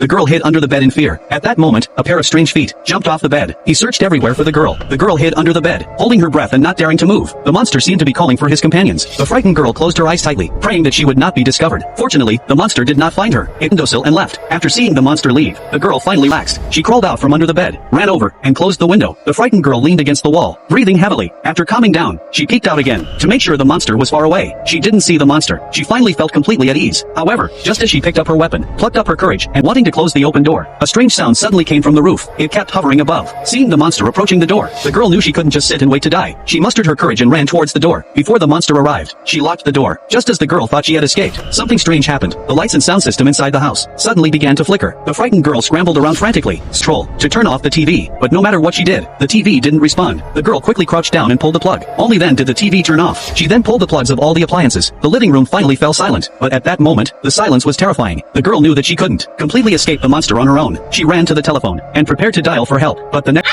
The girl hid under the bed in fear. At that moment, a pair of strange feet jumped off the bed. He searched everywhere for the girl. The girl hid under the bed, holding her breath and not daring to move. The monster seemed to be calling for his companions. The frightened girl closed her eyes tightly, praying that she would not be discovered. Fortunately, the monster did not find her. It docile and left. After seeing the monster leave, the girl finally relaxed. She crawled out from under the bed, ran over, and closed the window. The frightened girl leaned against the wall, breathing heavily. After calming down, she peeked out again, to make sure the monster was far away. She didn't see the monster. She finally felt completely at ease. However, just as she picked up her weapon, plucked up her courage, and wanting to close the open door, a strange sound suddenly came from the roof. It kept hovering above. Seeing the monster approaching the door, the girl knew she couldn't just sit and wait to die. She mustered her courage and ran towards the door. Before the monster arrived, she locked the door. Just as the girl thought she had escaped, something strange happened. The lights and sound system inside the house suddenly began to flicker. The frightened girl scrambled around frantically, to turn off the TV, but no matter what she did, the TV didn't respond. The girl quickly crouched down and pulled the plug. Only then did the TV turn off. She then pulled the plugs of all the appliances. The living room finally fell silent, but at that moment, the silence was terrifying. The girl knew that she couldn't completely escape the monster on her own. She ran to the telephone and prepared to dial for help, but the next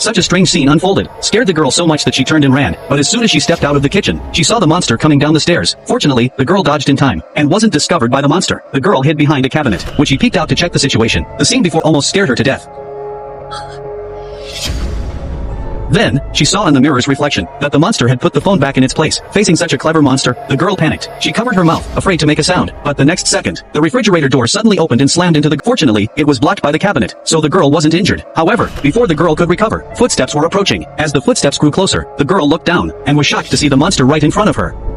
Such a strange scene unfolded, scared the girl so much that she turned and ran, but as soon as she stepped out of the kitchen, she saw the monster coming down the stairs. Fortunately, the girl dodged in time, and wasn't discovered by the monster. The girl hid behind a cabinet, which she peeked out to check the situation. The scene before almost scared her to death. Then, she saw in the mirror's reflection that the monster had put the phone back in its place. Facing such a clever monster, the girl panicked. She covered her mouth, afraid to make a sound. But the next second, the refrigerator door suddenly opened and slammed into the... Fortunately, it was blocked by the cabinet, so the girl wasn't injured. However, before the girl could recover, footsteps were approaching. As the footsteps grew closer, the girl looked down, and was shocked to see the monster right in front of her.